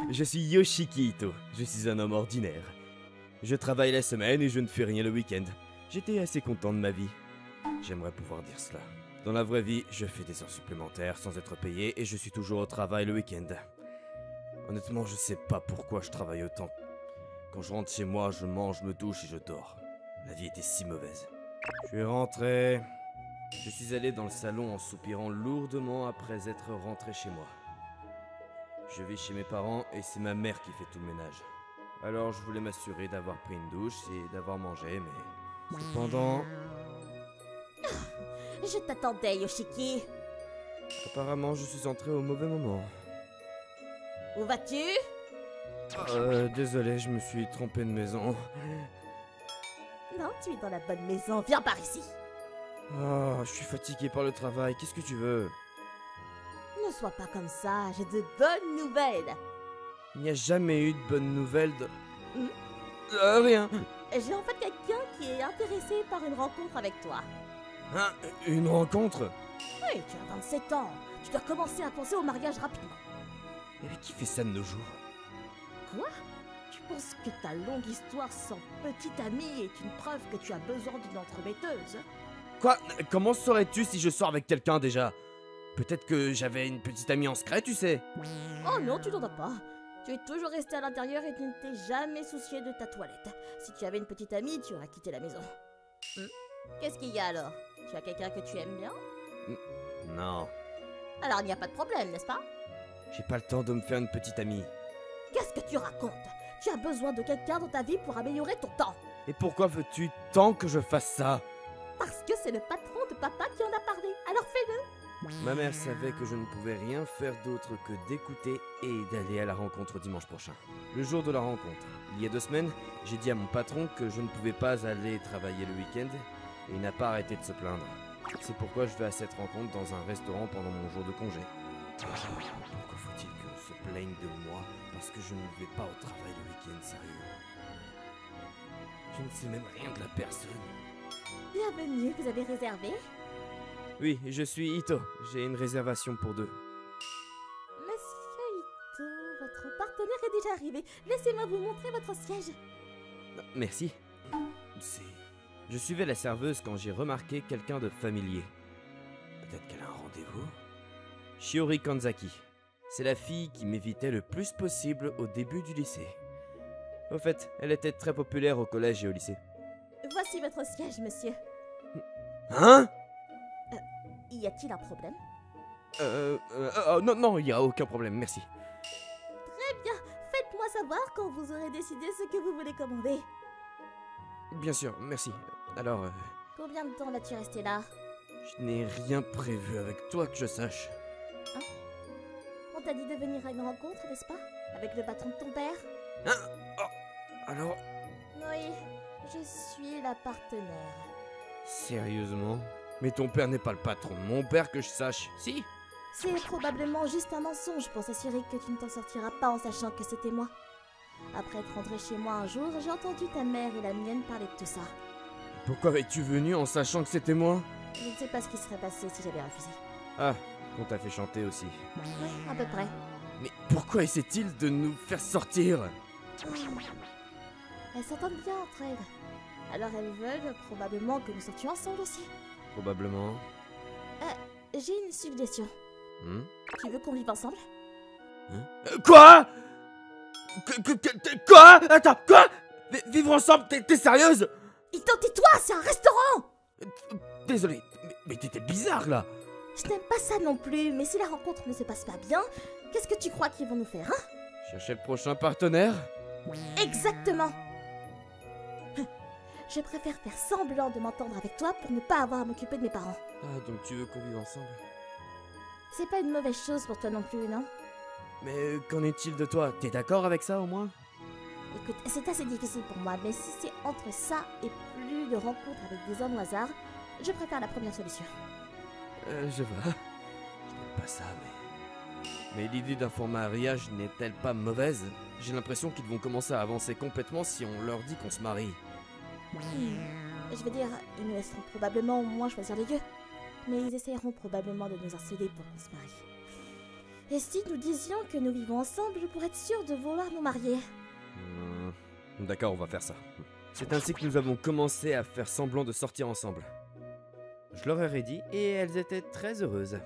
Je suis Yoshiki Ito, je suis un homme ordinaire. Je travaille la semaine et je ne fais rien le week-end. J'étais assez content de ma vie. J'aimerais pouvoir dire cela. Dans la vraie vie, je fais des heures supplémentaires sans être payé et je suis toujours au travail le week-end. Honnêtement, je sais pas pourquoi je travaille autant. Quand je rentre chez moi, je mange, me douche et je dors. La vie était si mauvaise. Je suis rentré. Je suis allé dans le salon en soupirant lourdement après être rentré chez moi. Je vis chez mes parents et c'est ma mère qui fait tout le ménage. Alors je voulais m'assurer d'avoir pris une douche et d'avoir mangé, mais... Cependant... Je t'attendais, Yoshiki. Apparemment, je suis entré au mauvais moment. Où vas-tu? Désolé, je me suis trompé de maison. Non, tu es dans la bonne maison. Viens par ici. Oh, je suis fatigué par le travail. Qu'est-ce que tu veux? Ne sois pas comme ça. J'ai de bonnes nouvelles. Il n'y a jamais eu de bonnes nouvelles de... rien. J'ai en fait quelqu'un qui est intéressé par une rencontre avec toi. Hein? Une rencontre? Oui, tu as 27 ans. Tu dois commencer à penser au mariage rapidement. Mais qui fait ça de nos jours? Quoi? Tu penses que ta longue histoire sans petite amie est une preuve que tu as besoin d'une entremetteuse? Quoi? Comment saurais-tu si je sors avec quelqu'un déjà? Peut-être que j'avais une petite amie en secret, tu sais. Oh non, tu n'en as pas. Tu es toujours resté à l'intérieur et tu ne t'es jamais soucié de ta toilette. Si tu avais une petite amie, tu aurais quitté la maison. Qu'est-ce qu'il y a alors? Tu as quelqu'un que tu aimes bien? Non. Alors il n'y a pas de problème, n'est-ce pas? J'ai pas le temps de me faire une petite amie. Qu'est-ce que tu racontes? Tu as besoin de quelqu'un dans ta vie pour améliorer ton temps. Et pourquoi veux-tu tant que je fasse ça? Parce que c'est le patron de papa qui en a parlé. Alors fais-le. Ma mère savait que je ne pouvais rien faire d'autre que d'écouter et d'aller à la rencontre dimanche prochain. Le jour de la rencontre, il y a 2 semaines, j'ai dit à mon patron que je ne pouvais pas aller travailler le week-end et il n'a pas arrêté de se plaindre. C'est pourquoi je vais à cette rencontre dans un restaurant pendant mon jour de congé. Pourquoi faut-il qu'on se plaigne de moi parce que je ne vais pas au travail le week-end, sérieux? Je ne sais même rien de la personne. Bienvenue, vous avez réservé? Oui, je suis Ito. J'ai une réservation pour 2. Monsieur Ito, votre partenaire est déjà arrivé. Laissez-moi vous montrer votre siège. Merci. Je suivais la serveuse quand j'ai remarqué quelqu'un de familier. Peut-être qu'elle a un rendez-vous? Shiori Kanzaki. C'est la fille qui m'évitait le plus possible au début du lycée. Au fait, elle était très populaire au collège et au lycée. Voici votre siège, monsieur. Hein? Y a-t-il un problème? Non, il n'y a aucun problème, merci. Très bien. Faites-moi savoir quand vous aurez décidé ce que vous voulez commander. Bien sûr, merci. Alors, Combien de temps vas-tu rester là? je n'ai rien prévu avec toi que je sache. On t'a dit de venir à une rencontre, n'est-ce pas? Avec le patron de ton père? Hein? Oh, alors, Oui, je suis la partenaire. sérieusement? Mais ton père n'est pas le patron de mon père que je sache, si? C'est probablement juste un mensonge pour s'assurer que tu ne t'en sortiras pas en sachant que c'était moi. Après être rentré chez moi un jour, j'ai entendu ta mère et la mienne parler de tout ça. Pourquoi es-tu venu en sachant que c'était moi? Je ne sais pas ce qui serait passé si j'avais refusé. Ah, on t'a fait chanter aussi. Oui, à peu près. Mais pourquoi essaie-t-il de nous faire sortir? Elles s'entendent bien entre elles. Alors elles veulent probablement que nous sortions ensemble aussi. Probablement. J'ai une suggestion. Tu veux qu'on vive ensemble? Quoi? Quoi? Attends, quoi? Vivre ensemble, t'es sérieuse? Ito, tais-toi, c'est un restaurant! Désolé, mais t'étais bizarre là. Je n'aime pas ça non plus, mais si la rencontre ne se passe pas bien, qu'est-ce que tu crois qu'ils vont nous faire, hein? Chercher le prochain partenaire? Exactement! Je préfère faire semblant de m'entendre avec toi pour ne pas avoir à m'occuper de mes parents. Ah, donc tu veux qu'on vive ensemble? C'est pas une mauvaise chose pour toi non plus, non? Mais qu'en est-il de toi? T'es d'accord avec ça au moins? Écoute, c'est assez difficile pour moi, mais si c'est entre ça et plus de rencontres avec des hommes au hasard, je préfère la première solution. Je vois. Je n'aime pas ça, mais l'idée d'un faux mariage n'est-elle pas mauvaise? J'ai l'impression qu'ils vont commencer à avancer complètement si on leur dit qu'on se marie. Je veux dire, ils nous laisseront probablement au moins choisir les lieux. Mais ils essaieront probablement de nous harceler pour qu'on se marie. Et si nous disions que nous vivons ensemble pour être sûrs de vouloir nous marier? D'accord, on va faire ça. C'est ainsi que nous avons commencé à faire semblant de sortir ensemble. Je leur ai dit et elles étaient très heureuses.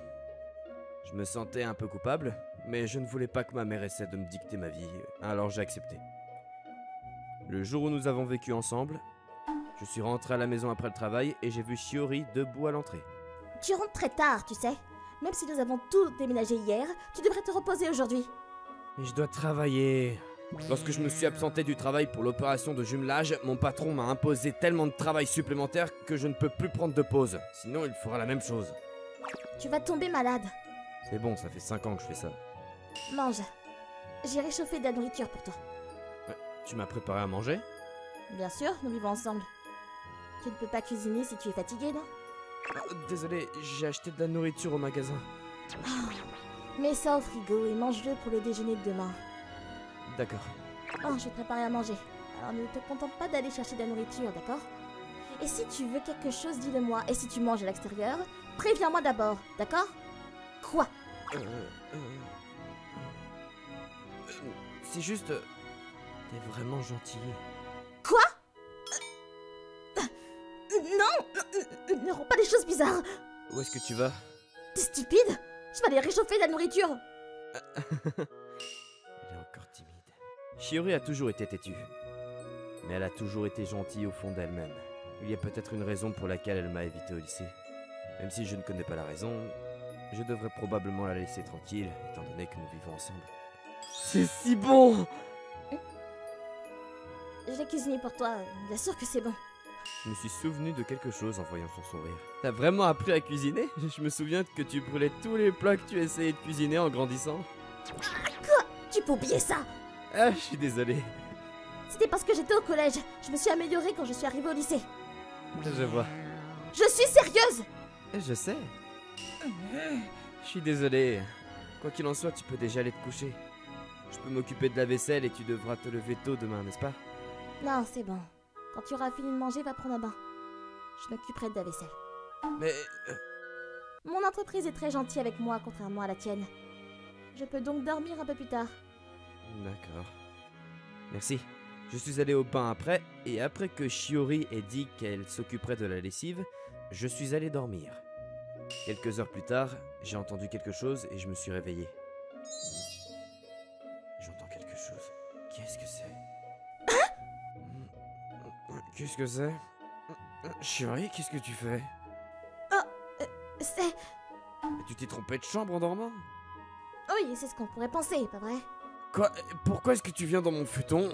Je me sentais un peu coupable, mais je ne voulais pas que ma mère essaie de me dicter ma vie, alors j'ai accepté. Le jour où nous avons vécu ensemble, je suis rentré à la maison après le travail et j'ai vu Shiori debout à l'entrée. Tu rentres très tard, tu sais. Même si nous avons tout déménagé hier, tu devrais te reposer aujourd'hui. Mais je dois travailler. Lorsque je me suis absenté du travail pour l'opération de jumelage, mon patron m'a imposé tellement de travail supplémentaire que je ne peux plus prendre de pause. Sinon, il fera la même chose. Tu vas tomber malade. C'est bon, ça fait 5 ans que je fais ça. Mange. J'ai réchauffé de la nourriture pour toi. Tu m'as préparé à manger? Bien sûr, nous vivons ensemble. Tu ne peux pas cuisiner si tu es fatigué, non? Désolé, j'ai acheté de la nourriture au magasin. Mets ça au frigo et mange-le pour le déjeuner de demain. D'accord. Oh, je vais te préparer à manger. Alors ne te contente pas d'aller chercher de la nourriture, d'accord? Et si tu veux quelque chose, dis-le-moi. Et si tu manges à l'extérieur, préviens-moi d'abord, d'accord? Quoi? C'est juste... T'es vraiment gentil. Quoi? Non! Ne rends pas les choses bizarres! Où est-ce que tu vas? T'es stupide? Je vais aller réchauffer de la nourriture! Elle est encore timide. Shiori a toujours été têtue. Mais elle a toujours été gentille au fond d'elle-même. Il y a peut-être une raison pour laquelle elle m'a évité au lycée. Même si je ne connais pas la raison, je devrais probablement la laisser tranquille, étant donné que nous vivons ensemble. C'est si bon! Je l'ai cuisiné pour toi, bien sûr que c'est bon. Je me suis souvenu de quelque chose en voyant son sourire. T'as vraiment appris à cuisiner? Je me souviens que tu brûlais tous les plats que tu essayais de cuisiner en grandissant. Quoi? Tu peux oublier ça? Ah, je suis désolé. C'était parce que j'étais au collège. Je me suis améliorée quand je suis arrivée au lycée. Je vois. Je suis sérieuse! Je sais. Je suis désolé. Quoi qu'il en soit, tu peux déjà aller te coucher. Je peux m'occuper de la vaisselle et tu devras te lever tôt demain, n'est-ce pas? Non, c'est bon. Quand tu auras fini de manger, va prendre un bain. Je m'occuperai de la vaisselle. Mais... Mon entreprise est très gentille avec moi, contrairement à la tienne. Je peux donc dormir un peu plus tard. D'accord. Merci. Je suis allé au bain après, et après que Shiori ait dit qu'elle s'occuperait de la lessive, je suis allé dormir. Quelques heures plus tard, j'ai entendu quelque chose et je me suis réveillé. J'entends quelque chose. Qu'est-ce que c'est? Qu'est-ce que c'est? Shiori, qu'est-ce que tu fais? C'est... Tu t'es trompé de chambre en dormant? Oui, c'est ce qu'on pourrait penser, pas vrai? Quoi? Pourquoi est-ce que tu viens dans mon futon?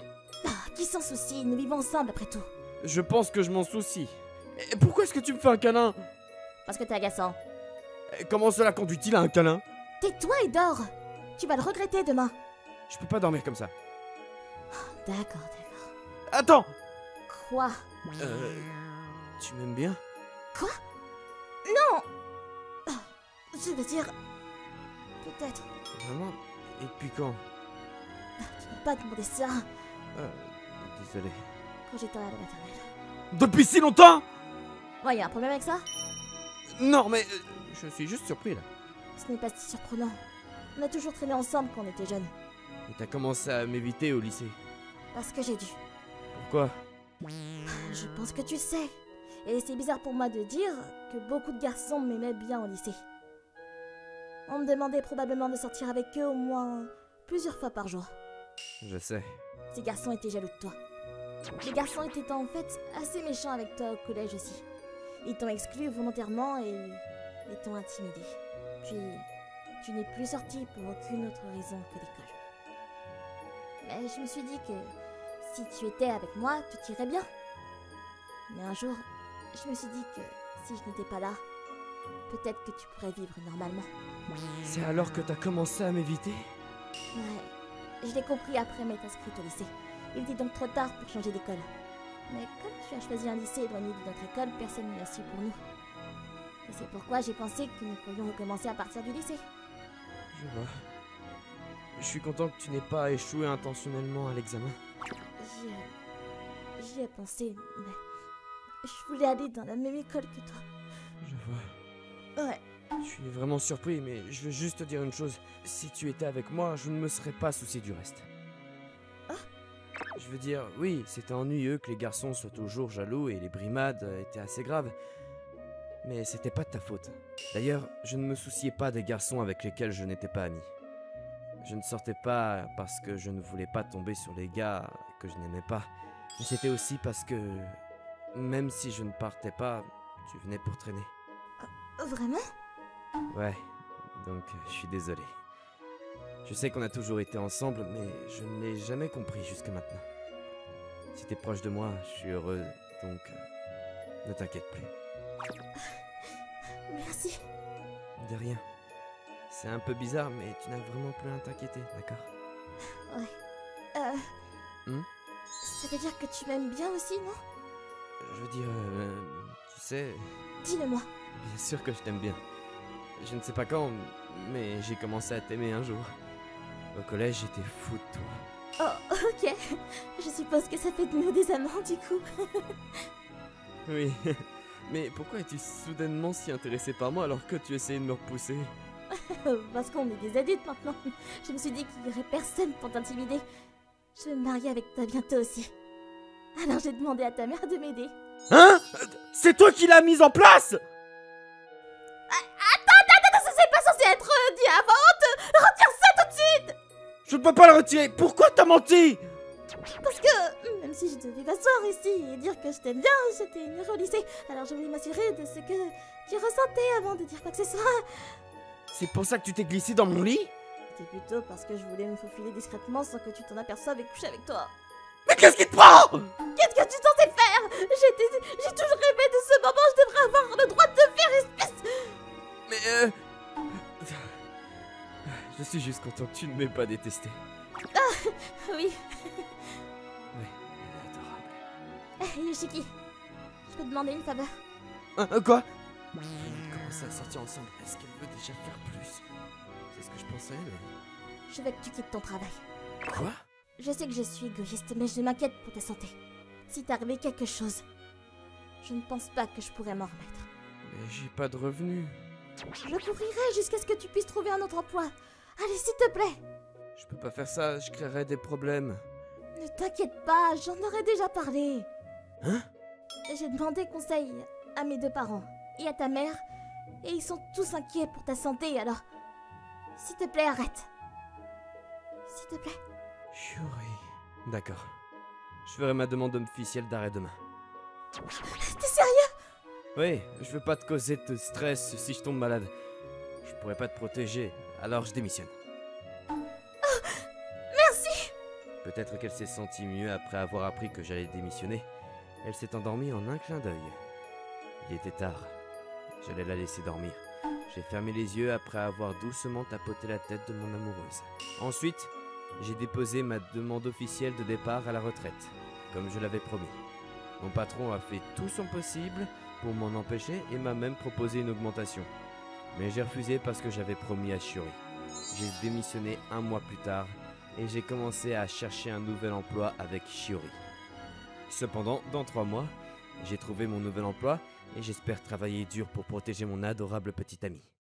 Qui s'en soucie? Nous vivons ensemble après tout. Je pense que je m'en soucie. Et pourquoi est-ce que tu me fais un câlin? Parce que t'es agaçant. Comment cela conduit-il à un câlin? Tais-toi et dors. Tu vas le regretter demain. Je peux pas dormir comme ça. D'accord. Attends! Quoi? Tu m'aimes bien? Quoi? Non! Je veux dire... Peut-être. Vraiment? Et depuis quand? Tu n'as pas demandé ça Désolé. quand j'étais à la maternelle. Depuis si longtemps? Ouais, y a un problème avec ça? Non, mais... je suis juste surpris, là. Ce n'est pas si surprenant. On a toujours traîné ensemble quand on était jeunes. Et t'as commencé à m'éviter au lycée. Parce que j'ai dû. Pourquoi? Je pense que tu sais. Et c'est bizarre pour moi de dire que beaucoup de garçons m'aimaient bien au lycée. On me demandait probablement de sortir avec eux au moins plusieurs fois par jour. Je sais. Ces garçons étaient jaloux de toi. Les garçons étaient en fait assez méchants avec toi au collège aussi. Ils t'ont exclu volontairement et t'ont intimidé. Puis, tu n'es plus sorti pour aucune autre raison que l'école. Mais je me suis dit que si tu étais avec moi, tout irait bien. Mais un jour, je me suis dit que si je n'étais pas là, peut-être que tu pourrais vivre normalement. C'est alors que t'as commencé à m'éviter? Ouais, je l'ai compris après m'être inscrite au lycée. Il était donc trop tard pour changer d'école. Mais comme tu as choisi un lycée éloigné de notre école, personne ne l'a su pour nous. Et c'est pourquoi j'ai pensé que nous pourrions recommencer à partir du lycée. Je vois. Je suis content que tu n'aies pas échoué intentionnellement à l'examen. J'y ai pensé, mais je voulais aller dans la même école que toi. Je vois. Ouais, Je suis vraiment surpris, mais je veux juste te dire une chose. Si tu étais avec moi, je ne me serais pas soucié du reste. Je veux dire, oui, c'était ennuyeux que les garçons soient toujours jaloux et les brimades étaient assez graves. Mais c'était pas de ta faute. D'ailleurs, je ne me souciais pas des garçons avec lesquels je n'étais pas ami. Je ne sortais pas parce que je ne voulais pas tomber sur les gars que je n'aimais pas. Mais c'était aussi parce que, même si je ne partais pas, tu venais pour traîner. Vraiment? Ouais, donc je suis désolé. Je sais qu'on a toujours été ensemble, mais je ne l'ai jamais compris jusque maintenant. Si t'es proche de moi, je suis heureux, donc ne t'inquiète plus. Merci. De rien. C'est un peu bizarre, mais tu n'as vraiment plus à t'inquiéter, d'accord? Ouais. Ça veut dire que tu m'aimes bien aussi, non? Je veux dire, tu sais, Dis-le-moi. bien sûr que je t'aime bien. Je ne sais pas quand, mais j'ai commencé à t'aimer un jour. Au collège, j'étais fou de toi. Oh, ok. Je suppose que ça fait de nous des amants, du coup. Oui, mais pourquoi es-tu soudainement si intéressé par moi alors que tu essayais de me repousser? Parce qu'on est des adultes maintenant. Je me suis dit qu'il n'y aurait personne pour t'intimider. Je vais me marier avec toi bientôt aussi. Alors j'ai demandé à ta mère de m'aider. Hein? C'est toi qui l'as mise en place? Attends, c'est pas censé être dit avant. Retire ça tout de suite. Je ne peux pas le retirer. Pourquoi t'as menti? Parce que, même si je devais m'asseoir ici et dire que je t'aime bien, j'étais ignorée au lycée. Alors je voulais m'assurer de ce que tu ressentais avant de dire quoi que ce soit. C'est pour ça que tu t'es glissé dans mon lit? C'était plutôt parce que je voulais me faufiler discrètement sans que tu t'en aperçoives et coucher avec toi. Mais qu'est-ce qui te prend? Qu'est-ce que tu t'en sais faire? J'ai toujours rêvé de ce moment, je devrais avoir le droit de te faire espèce. Mais je suis juste content que tu ne m'aies pas détesté. Oui. Ouais, elle est adorable. Yoshiki, je peux te demander une faveur? Quoi? On commence à sortir ensemble. Est-ce qu'elle veut déjà faire plus? C'est ce que je pensais, mais... Je veux que tu quittes ton travail. Quoi? Je sais que je suis égoïste, mais je m'inquiète pour ta santé. Si t'arrivait quelque chose, je ne pense pas que je pourrais m'en remettre. Mais j'ai pas de revenus. Je couvrirai jusqu'à ce que tu puisses trouver un autre emploi. Allez, s'il te plaît. Je peux pas faire ça, je créerais des problèmes. Ne t'inquiète pas, j'en aurais déjà parlé. Hein? J'ai demandé conseil à mes deux parents et à ta mère, et ils sont tous inquiets pour ta santé, alors... S'il te plaît, arrête. S'il te plaît. Shuri. D'accord. Je ferai ma demande officielle d'arrêt demain. T'es sérieux? Oui, je veux pas te causer de stress si je tombe malade. Je pourrais pas te protéger, alors je démissionne. Oh, merci. Peut-être qu'elle s'est sentie mieux après avoir appris que j'allais démissionner. Elle s'est endormie en un clin d'œil. Il était tard. J'allais la laisser dormir. J'ai fermé les yeux après avoir doucement tapoté la tête de mon amoureuse. Ensuite, j'ai déposé ma demande officielle de départ à la retraite, comme je l'avais promis. Mon patron a fait tout son possible pour m'en empêcher et m'a même proposé une augmentation. Mais j'ai refusé parce que j'avais promis à Shuri. J'ai démissionné un mois plus tard et j'ai commencé à chercher un nouvel emploi avec Shuri. Cependant, dans 3 mois, j'ai trouvé mon nouvel emploi et j'espère travailler dur pour protéger mon adorable petite amie.